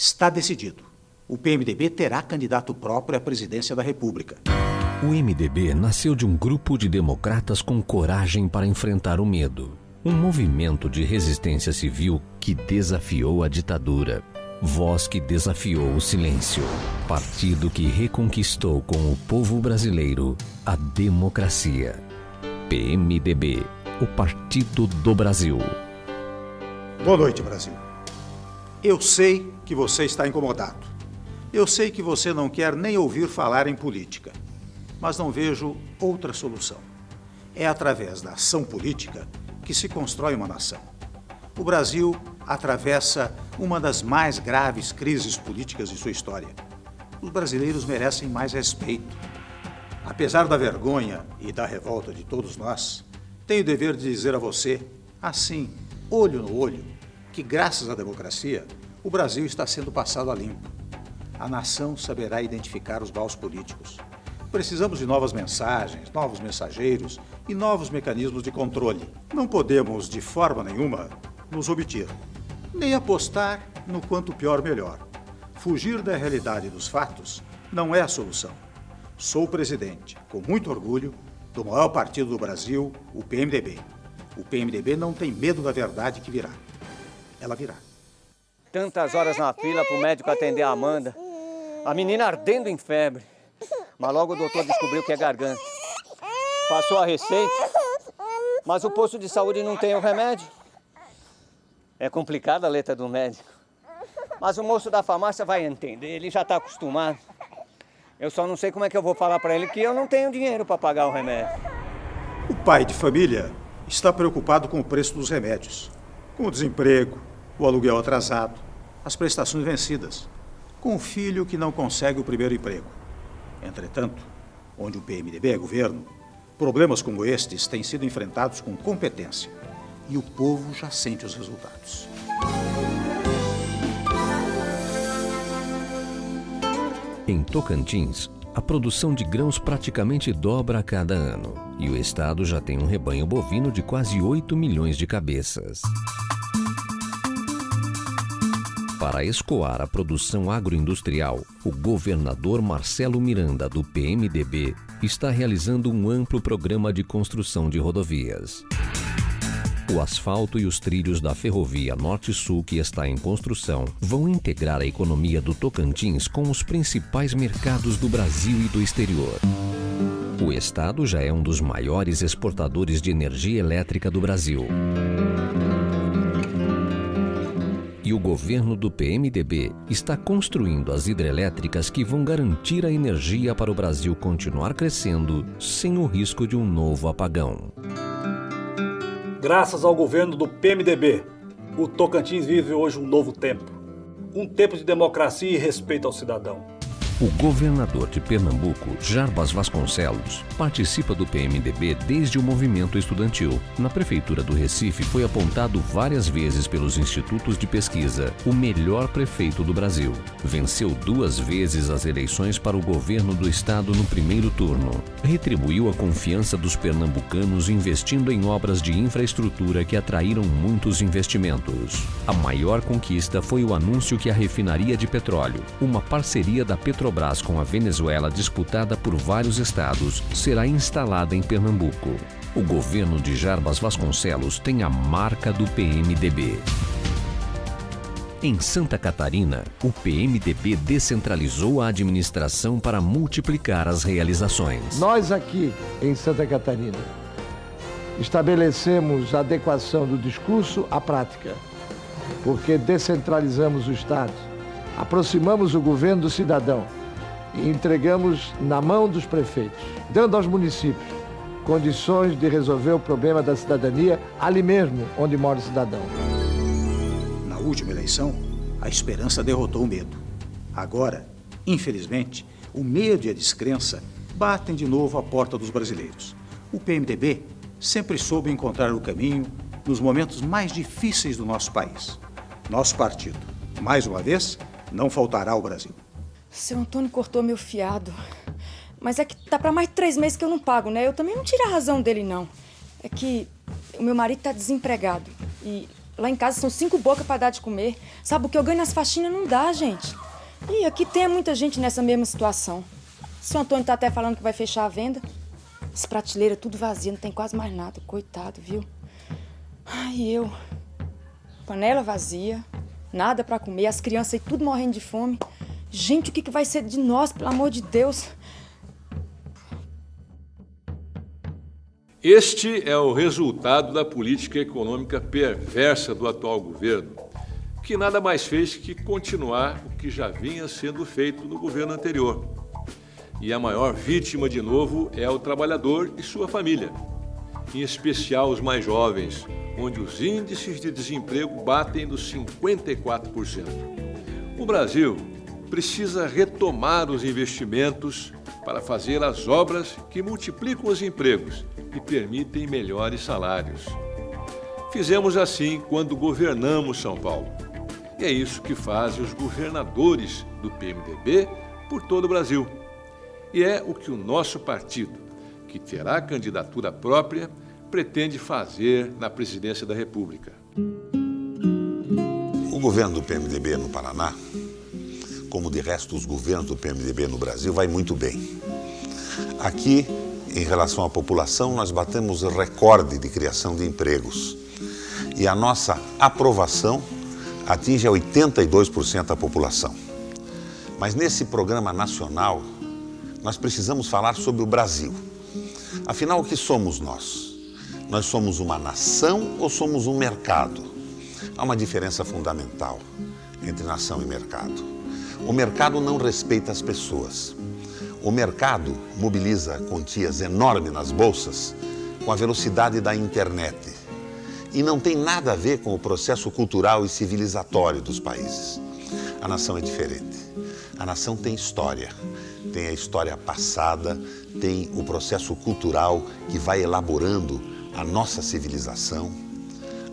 Está decidido. O PMDB terá candidato próprio à presidência da República. O MDB nasceu de um grupo de democratas com coragem para enfrentar o medo. Um movimento de resistência civil que desafiou a ditadura. Voz que desafiou o silêncio. Partido que reconquistou com o povo brasileiro a democracia. PMDB, o Partido do Brasil. Boa noite, Brasil. Eu sei que você está incomodado. Eu sei que você não quer nem ouvir falar em política. Mas não vejo outra solução. É através da ação política que se constrói uma nação. O Brasil atravessa uma das mais graves crises políticas de sua história. Os brasileiros merecem mais respeito. Apesar da vergonha e da revolta de todos nós, tenho o dever de dizer a você, assim, olho no olho, que graças à democracia, o Brasil está sendo passado a limpo. A nação saberá identificar os maus políticos. Precisamos de novas mensagens, novos mensageiros e novos mecanismos de controle. Não podemos, de forma nenhuma, nos omitir, nem apostar no quanto pior melhor. Fugir da realidade dos fatos não é a solução. Sou presidente, com muito orgulho, do maior partido do Brasil, o PMDB. O PMDB não tem medo da verdade que virá. Ela virá. Tantas horas na fila para o médico atender a Amanda. A menina ardendo em febre. Mas logo o doutor descobriu que é garganta. Passou a receita, mas o posto de saúde não tem o remédio. É complicada a letra do médico. Mas o moço da farmácia vai entender, ele já está acostumado. Eu só não sei como é que eu vou falar para ele que eu não tenho dinheiro para pagar o remédio. O pai de família está preocupado com o preço dos remédios, com o desemprego, o aluguel atrasado, as prestações vencidas, com o filho que não consegue o primeiro emprego. Entretanto, onde o PMDB é governo, problemas como estes têm sido enfrentados com competência e o povo já sente os resultados. Em Tocantins, a produção de grãos praticamente dobra a cada ano e o estado já tem um rebanho bovino de quase 8 milhões de cabeças. Para escoar a produção agroindustrial, o governador Marcelo Miranda, do PMDB, está realizando um amplo programa de construção de rodovias. O asfalto e os trilhos da ferrovia Norte-Sul, que está em construção, vão integrar a economia do Tocantins com os principais mercados do Brasil e do exterior. O estado já é um dos maiores exportadores de energia elétrica do Brasil. E o governo do PMDB está construindo as hidrelétricas que vão garantir a energia para o Brasil continuar crescendo sem o risco de um novo apagão. Graças ao governo do PMDB, o Tocantins vive hoje um novo tempo. Um tempo de democracia e respeito ao cidadão. O governador de Pernambuco, Jarbas Vasconcelos, participa do PMDB desde o movimento estudantil. Na prefeitura do Recife foi apontado várias vezes pelos institutos de pesquisa o melhor prefeito do Brasil. Venceu 2 vezes as eleições para o governo do estado no primeiro turno. Retribuiu a confiança dos pernambucanos investindo em obras de infraestrutura que atraíram muitos investimentos. A maior conquista foi o anúncio que a refinaria de petróleo, uma parceria da Petrobras com a Venezuela disputada por vários estados, será instalada em Pernambuco. O governo de Jarbas Vasconcelos tem a marca do PMDB. Em Santa Catarina, o PMDB descentralizou a administração para multiplicar as realizações. Nós aqui em Santa Catarina estabelecemos a adequação do discurso à prática, porque descentralizamos o Estado, aproximamos o governo do cidadão e entregamos na mão dos prefeitos, dando aos municípios condições de resolver o problema da cidadania ali mesmo onde mora o cidadão. Na última eleição, a esperança derrotou o medo. Agora, infelizmente, o medo e a descrença batem de novo à porta dos brasileiros. O PMDB sempre soube encontrar o caminho nos momentos mais difíceis do nosso país. Nosso partido, mais uma vez, não faltará ao Brasil. Seu Antônio cortou meu fiado. Mas é que tá pra mais de 3 meses que eu não pago, né? Eu também não tiro a razão dele, não. É que o meu marido tá desempregado. E Lá em casa são 5 bocas para dar de comer. Sabe, o que eu ganho nas faxinas não dá, gente. E aqui tem muita gente nessa mesma situação. O seu Antônio tá até falando que vai fechar a venda. As prateleiras tudo vazia, não tem quase mais nada. Coitado, viu? Ai, eu... Panela vazia, nada para comer, as crianças aí tudo morrendo de fome. Gente, o que vai ser de nós, pelo amor de Deus? Este é o resultado da política econômica perversa do atual governo, que nada mais fez que continuar o que já vinha sendo feito no governo anterior. E a maior vítima, de novo, é o trabalhador e sua família, em especial os mais jovens, onde os índices de desemprego batem dos 54%. O Brasil precisa retomar os investimentos para fazer as obras que multiplicam os empregos e permitem melhores salários. Fizemos assim quando governamos São Paulo. E é isso que fazem os governadores do PMDB por todo o Brasil. E é o que o nosso partido, que terá candidatura própria, pretende fazer na presidência da República. O governo do PMDB no Paraná, como de resto os governos do PMDB no Brasil, vai muito bem. Aqui, em relação à população, nós batemos recorde de criação de empregos. E a nossa aprovação atinge a 82% da população. Mas nesse programa nacional, nós precisamos falar sobre o Brasil. Afinal, o que somos nós? Nós somos uma nação ou somos um mercado? Há uma diferença fundamental entre nação e mercado. O mercado não respeita as pessoas. O mercado mobiliza quantias enormes nas bolsas com a velocidade da internet. E não tem nada a ver com o processo cultural e civilizatório dos países. A nação é diferente. A nação tem história. Tem a história passada, tem o processo cultural que vai elaborando a nossa civilização.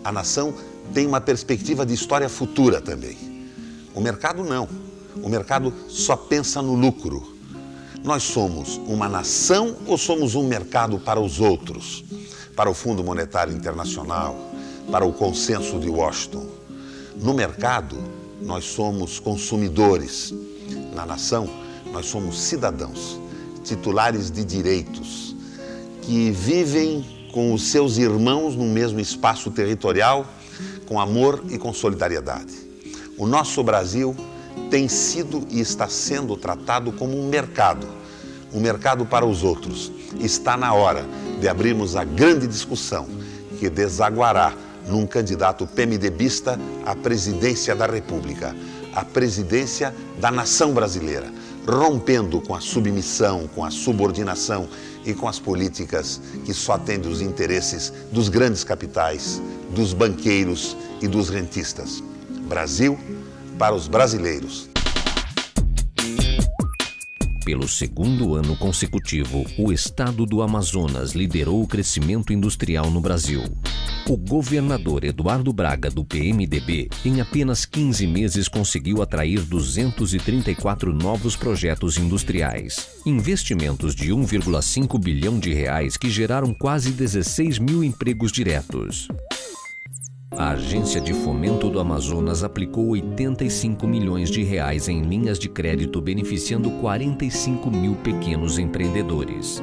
A nação tem uma perspectiva de história futura também. O mercado não. O mercado só pensa no lucro. Nós somos uma nação ou somos um mercado para os outros? Para o Fundo Monetário Internacional, para o consenso de Washington. No mercado, nós somos consumidores. Na nação, nós somos cidadãos, titulares de direitos, que vivem com os seus irmãos no mesmo espaço territorial, com amor e com solidariedade. O nosso Brasil tem sido e está sendo tratado como um mercado para os outros. Está na hora de abrirmos a grande discussão que desaguará num candidato PMDBista à presidência da República, à presidência da nação brasileira, rompendo com a submissão, com a subordinação e com as políticas que só atendem os interesses dos grandes capitais, dos banqueiros e dos rentistas. Brasil para os brasileiros. Pelo segundo ano consecutivo, o estado do Amazonas liderou o crescimento industrial no Brasil. O governador Eduardo Braga, do PMDB, em apenas 15 meses conseguiu atrair 234 novos projetos industriais. Investimentos de 1,5 bilhão de reais que geraram quase 16 mil empregos diretos. A Agência de Fomento do Amazonas aplicou 85 milhões de reais em linhas de crédito beneficiando 45 mil pequenos empreendedores.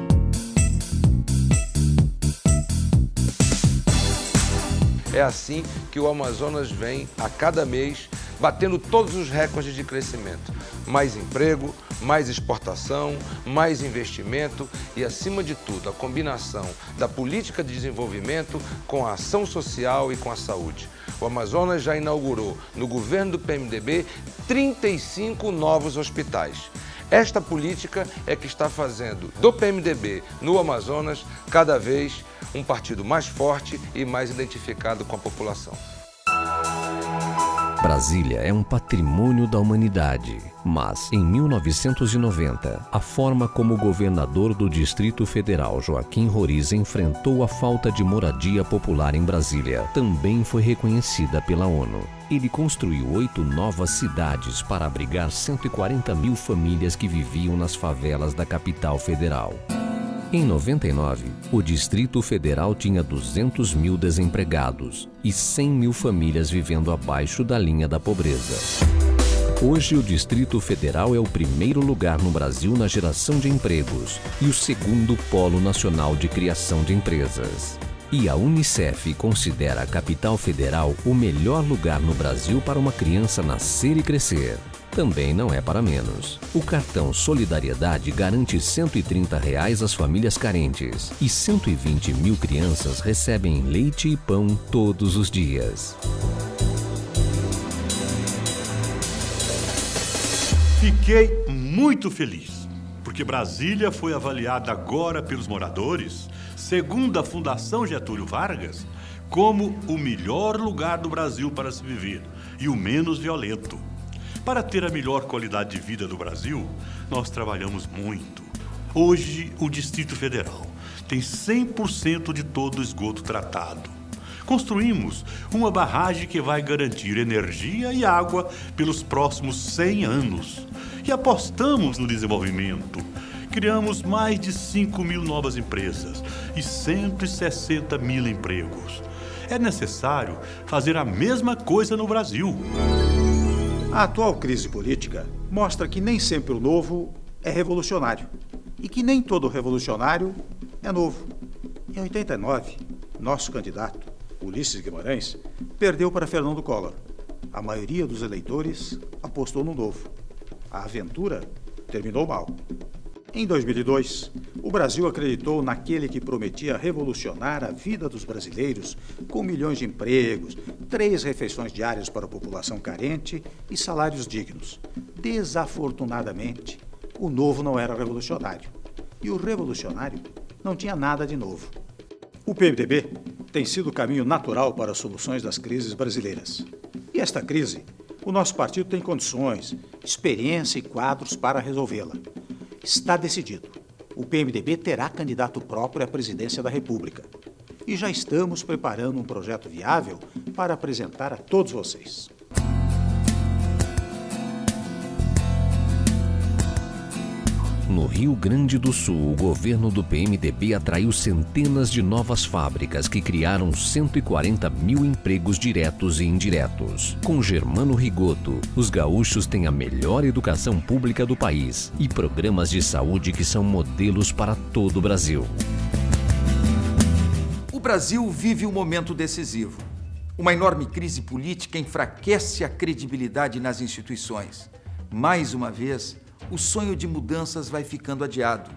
É assim que o Amazonas vem, a cada mês, batendo todos os recordes de crescimento. Mais emprego, mais exportação, mais investimento e, acima de tudo, a combinação da política de desenvolvimento com a ação social e com a saúde. O Amazonas já inaugurou, no governo do PMDB, 35 novos hospitais. Esta política é que está fazendo do PMDB no Amazonas cada vez um partido mais forte e mais identificado com a população. Brasília é um patrimônio da humanidade, mas em 1990, a forma como o governador do Distrito Federal, Joaquim Roriz, enfrentou a falta de moradia popular em Brasília também foi reconhecida pela ONU. Ele construiu 8 novas cidades para abrigar 140 mil famílias que viviam nas favelas da capital federal. Em 99, o Distrito Federal tinha 200 mil desempregados e 100 mil famílias vivendo abaixo da linha da pobreza. Hoje, o Distrito Federal é o primeiro lugar no Brasil na geração de empregos e o segundo polo nacional de criação de empresas. E a Unicef considera a capital federal o melhor lugar no Brasil para uma criança nascer e crescer. Também não é para menos. O cartão Solidariedade garante R$ 130 às famílias carentes e 120 mil crianças recebem leite e pão todos os dias. Fiquei muito feliz, porque Brasília foi avaliada agora pelos moradores, segundo a Fundação Getúlio Vargas, como o melhor lugar do Brasil para se viver e o menos violento. Para ter a melhor qualidade de vida do Brasil, nós trabalhamos muito. Hoje, o Distrito Federal tem 100% de todo o esgoto tratado. Construímos uma barragem que vai garantir energia e água pelos próximos 100 anos. E apostamos no desenvolvimento. Criamos mais de 5 mil novas empresas e 160 mil empregos. É necessário fazer a mesma coisa no Brasil. A atual crise política mostra que nem sempre o novo é revolucionário e que nem todo revolucionário é novo. Em 89, nosso candidato, Ulisses Guimarães, perdeu para Fernando Collor. A maioria dos eleitores apostou no novo. A aventura terminou mal. Em 2002, o Brasil acreditou naquele que prometia revolucionar a vida dos brasileiros com milhões de empregos, 3 refeições diárias para a população carente e salários dignos. Desafortunadamente, o novo não era revolucionário. E o revolucionário não tinha nada de novo. O PMDB tem sido o caminho natural para as soluções das crises brasileiras. E esta crise, o nosso partido tem condições, experiência e quadros para resolvê-la. Está decidido. O PMDB terá candidato próprio à presidência da República. E já estamos preparando um projeto viável para apresentar a todos vocês. No Rio Grande do Sul, o governo do PMDB atraiu centenas de novas fábricas que criaram 140 mil empregos diretos e indiretos. Com Germano Rigoto, os gaúchos têm a melhor educação pública do país e programas de saúde que são modelos para todo o Brasil. O Brasil vive um momento decisivo. Uma enorme crise política enfraquece a credibilidade nas instituições. Mais uma vez, o sonho de mudanças vai ficando adiado.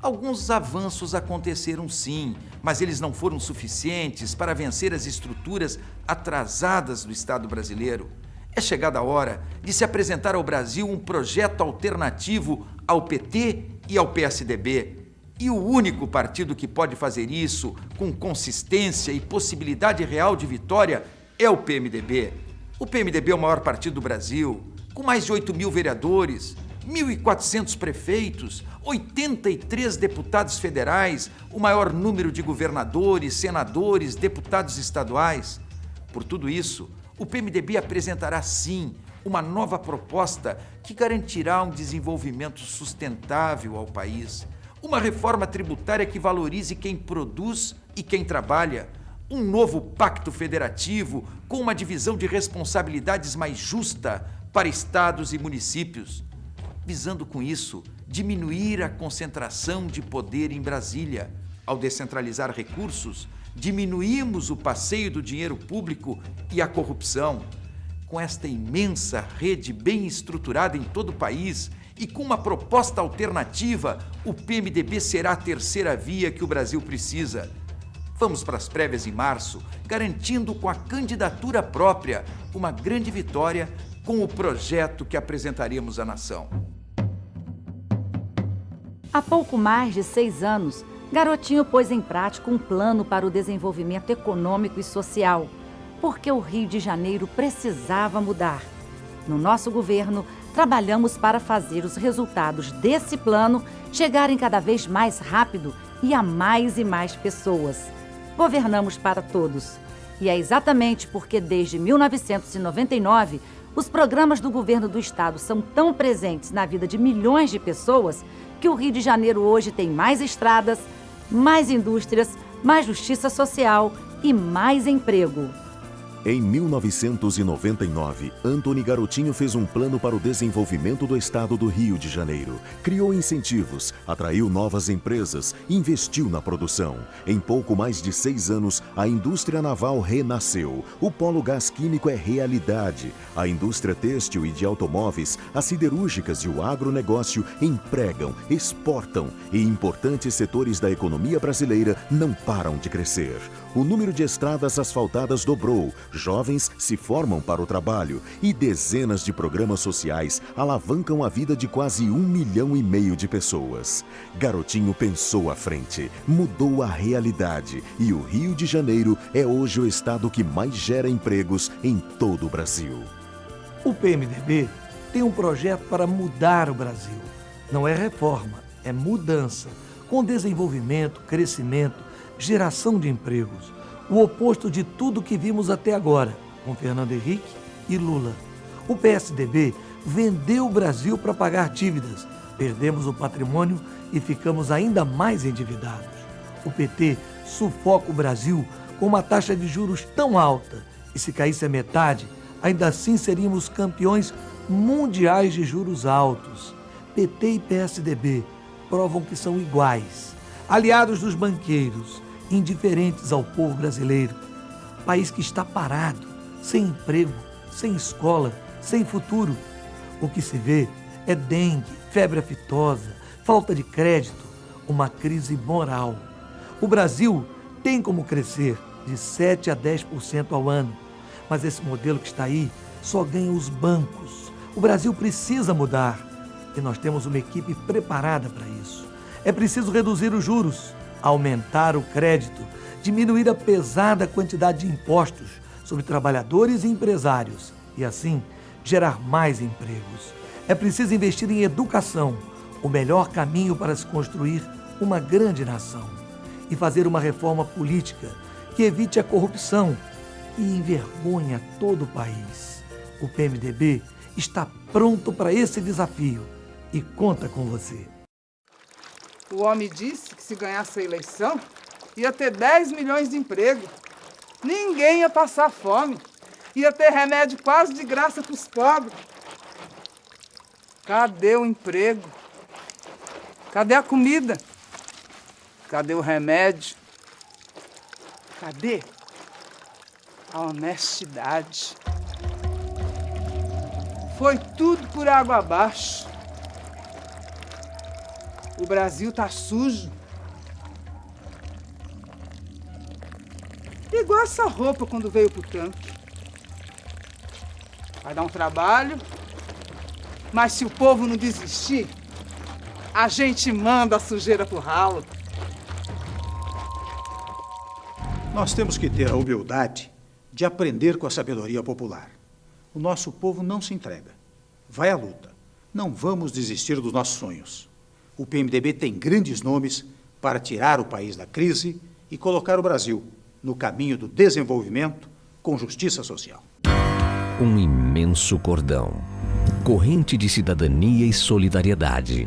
Alguns avanços aconteceram sim, mas eles não foram suficientes para vencer as estruturas atrasadas do Estado brasileiro. É chegada a hora de se apresentar ao Brasil um projeto alternativo ao PT e ao PSDB. E o único partido que pode fazer isso com consistência e possibilidade real de vitória é o PMDB. O PMDB é o maior partido do Brasil, com mais de 8 mil vereadores, 1.400 prefeitos, 83 deputados federais, o maior número de governadores, senadores, deputados estaduais. Por tudo isso, o PMDB apresentará sim uma nova proposta que garantirá um desenvolvimento sustentável ao país, uma reforma tributária que valorize quem produz e quem trabalha, um novo pacto federativo com uma divisão de responsabilidades mais justa para estados e municípios, visando com isso diminuir a concentração de poder em Brasília. Ao descentralizar recursos, diminuímos o passeio do dinheiro público e a corrupção. Com esta imensa rede bem estruturada em todo o país e com uma proposta alternativa, o PMDB será a terceira via que o Brasil precisa. Vamos para as prévias em março, garantindo com a candidatura própria uma grande vitória com o projeto que apresentaremos à nação. Há pouco mais de 6 anos, Garotinho pôs em prática um plano para o desenvolvimento econômico e social, porque o Rio de Janeiro precisava mudar. No nosso governo, trabalhamos para fazer os resultados desse plano chegarem cada vez mais rápido e a mais e mais pessoas. Governamos para todos. E é exatamente porque desde 1999, Os programas do governo do estado são tão presentes na vida de milhões de pessoas que o Rio de Janeiro hoje tem mais estradas, mais indústrias, mais justiça social e mais emprego. Em 1999, Antony Garotinho fez um plano para o desenvolvimento do estado do Rio de Janeiro. Criou incentivos, atraiu novas empresas, investiu na produção. Em pouco mais de 6 anos, a indústria naval renasceu. O polo gás químico é realidade. A indústria têxtil e de automóveis, as siderúrgicas e o agronegócio empregam, exportam e importantes setores da economia brasileira não param de crescer. O número de estradas asfaltadas dobrou, jovens se formam para o trabalho e dezenas de programas sociais alavancam a vida de quase 1,5 milhão de pessoas. Garotinho pensou à frente, mudou a realidade e o Rio de Janeiro é hoje o estado que mais gera empregos em todo o Brasil. O PMDB tem um projeto para mudar o Brasil. Não é reforma, é mudança, com desenvolvimento, crescimento, geração de empregos, o oposto de tudo que vimos até agora, com Fernando Henrique e Lula. O PSDB vendeu o Brasil para pagar dívidas, perdemos o patrimônio e ficamos ainda mais endividados. O PT sufoca o Brasil com uma taxa de juros tão alta, e se caísse a metade, ainda assim seríamos campeões mundiais de juros altos. PT e PSDB provam que são iguais, aliados dos banqueiros, indiferentes ao povo brasileiro. País que está parado, sem emprego, sem escola, sem futuro. O que se vê é dengue, febre aftosa, falta de crédito, uma crise moral. O Brasil tem como crescer de 7% a 10% ao ano, mas esse modelo que está aí só ganha os bancos. O Brasil precisa mudar e nós temos uma equipe preparada para isso. É preciso reduzir os juros, aumentar o crédito, diminuir a pesada quantidade de impostos sobre trabalhadores e empresários e, assim, gerar mais empregos. É preciso investir em educação, o melhor caminho para se construir uma grande nação, e fazer uma reforma política que evite a corrupção e envergonhe todo o país. O PMDB está pronto para esse desafio e conta com você. O homem disse que se ganhasse a eleição, ia ter 10 milhões de emprego. Ninguém ia passar fome. Ia ter remédio quase de graça para os pobres. Cadê o emprego? Cadê a comida? Cadê o remédio? Cadê a honestidade? Foi tudo por água abaixo. O Brasil tá sujo. Igual essa roupa quando veio pro tanque. Vai dar um trabalho, mas se o povo não desistir, a gente manda a sujeira pro ralo. Nós temos que ter a humildade de aprender com a sabedoria popular. O nosso povo não se entrega. Vai à luta. Não vamos desistir dos nossos sonhos. O PMDB tem grandes nomes para tirar o país da crise e colocar o Brasil no caminho do desenvolvimento com justiça social. Um imenso cordão, corrente de cidadania e solidariedade.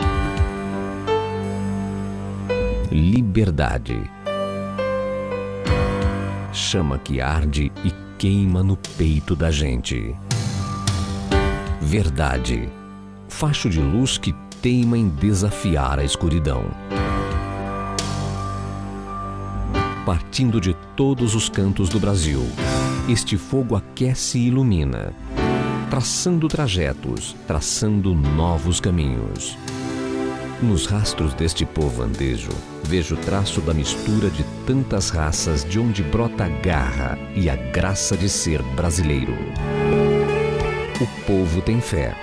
Liberdade. Chama que arde e queima no peito da gente. Verdade. Facho de luz que teima em desafiar a escuridão. Partindo de todos os cantos do Brasil, este fogo aquece e ilumina, traçando trajetos, traçando novos caminhos. Nos rastros deste povo andejo, vejo o traço da mistura de tantas raças de onde brota a garra e a graça de ser brasileiro. O povo tem fé,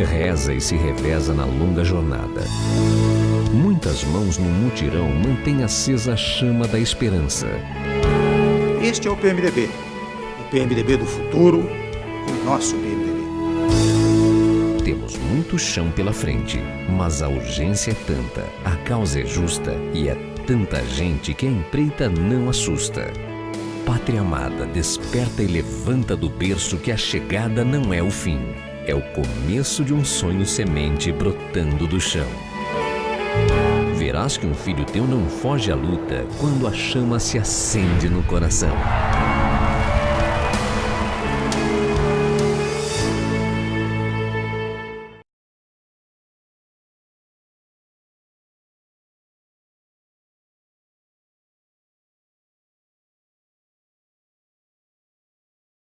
reza e se reveza na longa jornada. Muitas mãos no mutirão mantêm acesa a chama da esperança. Este é o PMDB. O PMDB do futuro, o nosso PMDB. Temos muito chão pela frente, mas a urgência é tanta, a causa é justa e é tanta gente que a empreita não assusta. pátria amada desperta e levanta do berço que a chegada não é o fim. É o começo de um sonho semente brotando do chão. Verás que um filho teu não foge à luta quando a chama se acende no coração.